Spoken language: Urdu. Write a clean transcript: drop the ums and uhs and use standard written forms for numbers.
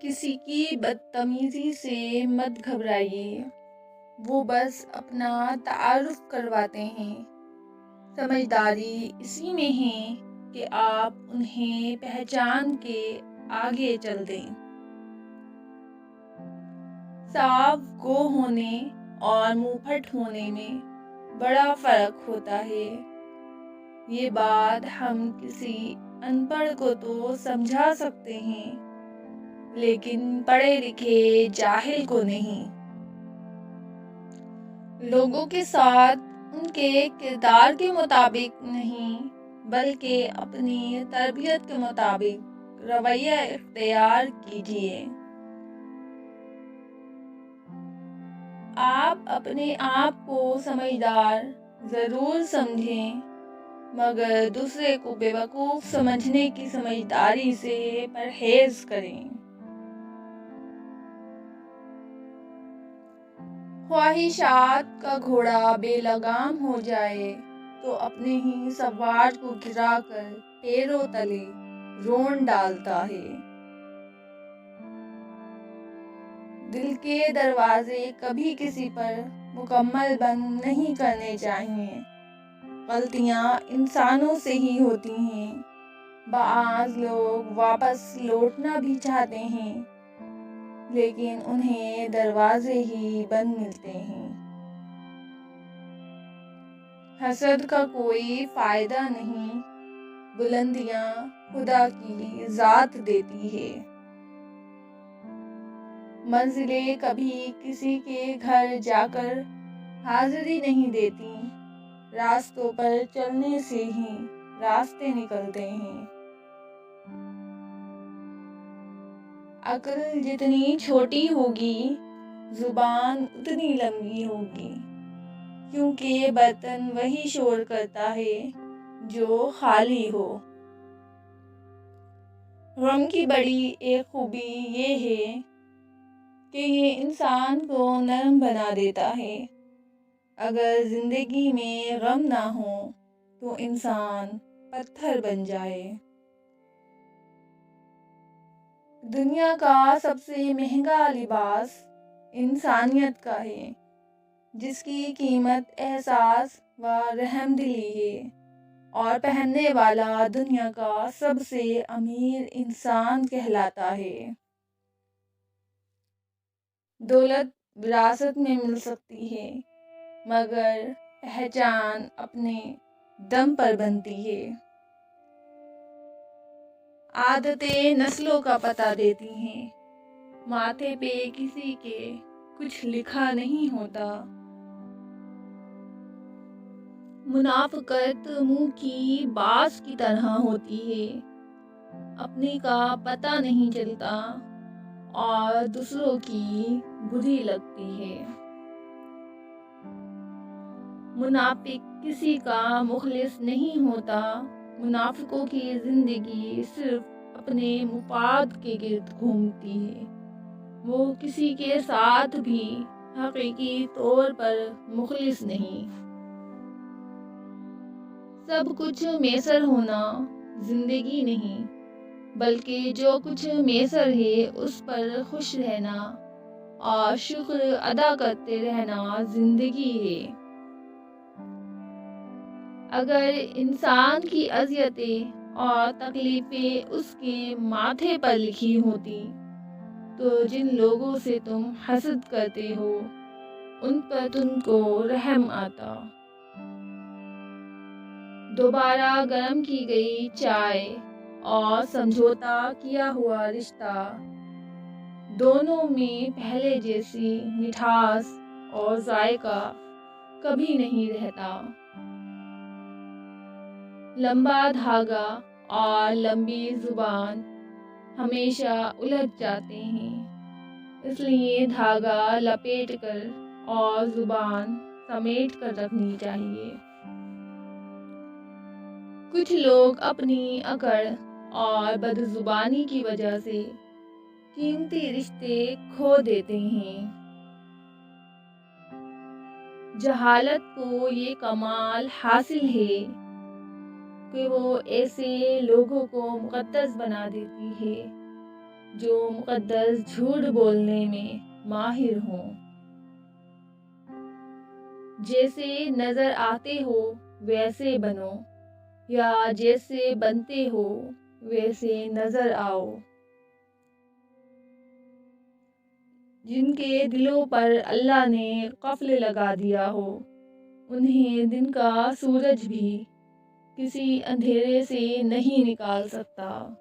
کسی کی بدتمیزی سے مت گھبرائیے، وہ بس اپنا تعارف کرواتے ہیں۔ سمجھداری اسی میں ہے کہ آپ انہیں پہچان کے آگے چل دیں۔ صاف گو ہونے اور منہ پھٹ ہونے میں بڑا فرق ہوتا ہے۔ یہ بات ہم کسی ان پڑھ کو تو سمجھا سکتے ہیں، لیکن پڑھے لکھے جاہل کو نہیں۔ لوگوں کے ساتھ ان کے کردار کے مطابق نہیں، بلکہ اپنی تربیت کے مطابق رویہ اختیار کیجیے۔ آپ اپنے آپ کو سمجھدار ضرور سمجھیں، مگر دوسرے کو بے وقوف سمجھنے کی سمجھداری سے پرہیز کریں۔ خواہشات کا گھوڑا بے لگام ہو جائے تو اپنے ہی سوار کو گرا کر پیروں تلے رون ڈالتا ہے۔ دل کے دروازے کبھی کسی پر مکمل بند نہیں کرنے چاہیے۔ غلطیاں انسانوں سے ہی ہوتی ہیں۔ بعض لوگ واپس لوٹنا بھی چاہتے ہیں، لیکن انہیں دروازے ہی بند ملتے ہیں۔ حسد کا کوئی فائدہ نہیں، بلندیاں خدا کی ذات دیتی ہے۔ منزلیں کبھی کسی کے گھر جا کر حاضری نہیں دیتی، راستوں پر چلنے سے ہی راستے نکلتے ہیں۔ عقل جتنی چھوٹی ہوگی، زبان اتنی لمبی ہوگی، کیونکہ برتن وہی شور کرتا ہے جو خالی ہو۔ غم کی بڑی ایک خوبی یہ ہے کہ یہ انسان کو نرم بنا دیتا ہے۔ اگر زندگی میں غم نہ ہو تو انسان پتھر بن جائے۔ دنیا کا سب سے مہنگا لباس انسانیت کا ہے، جس کی قیمت احساس و رحم دلی ہے، اور پہننے والا دنیا کا سب سے امیر انسان کہلاتا ہے۔ دولت وراثت میں مل سکتی ہے، مگر پہچان اپنے دم پر بنتی ہے۔ عادتیں نسلوں کا پتہ دیتی ہیں، ماتھے پہ کسی کے کچھ لکھا نہیں ہوتا۔ منافقت منہ کی باز کی طرح ہوتی ہے، اپنے کا پتہ نہیں چلتا اور دوسروں کی بری لگتی ہے۔ منافق کسی کا مخلص نہیں ہوتا، منافقوں کی زندگی صرف اپنے مفاد کے گرد گھومتی ہے، وہ کسی کے ساتھ بھی حقیقی طور پر مخلص نہیں۔ سب کچھ میسر ہونا زندگی نہیں، بلکہ جو کچھ میسر ہے اس پر خوش رہنا اور شکر ادا کرتے رہنا زندگی ہے۔ اگر انسان کی اذیتیں اور تکلیفیں اس کے ماتھے پر لکھی ہوتی تو جن لوگوں سے تم حسد کرتے ہو ان پر تم کو رحم آتا۔ دوبارہ گرم کی گئی چائے اور سمجھوتا کیا ہوا رشتہ، دونوں میں پہلے جیسی مٹھاس اور ذائقہ کبھی نہیں رہتا۔ لمبا دھاگا اور لمبی زبان ہمیشہ الجھ جاتے ہیں، اس لیے دھاگا لپیٹ کر اور زبان سمیٹ کر رکھنی چاہیے۔ کچھ لوگ اپنی اکڑ اور بدزبانی کی وجہ سے قیمتی رشتے کھو دیتے ہیں۔ جہالت کو یہ کمال حاصل ہے کہ وہ ایسے لوگوں کو مقدس بنا دیتی ہے جو مقدس جھوٹ بولنے میں ماہر ہوں۔ جیسے نظر آتے ہو ویسے بنو، یا جیسے بنتے ہو ویسے نظر آؤ۔ جن کے دلوں پر اللہ نے قفل لگا دیا ہو، انہیں دن کا سورج بھی کسی اندھیرے سے نہیں نکال سکتا۔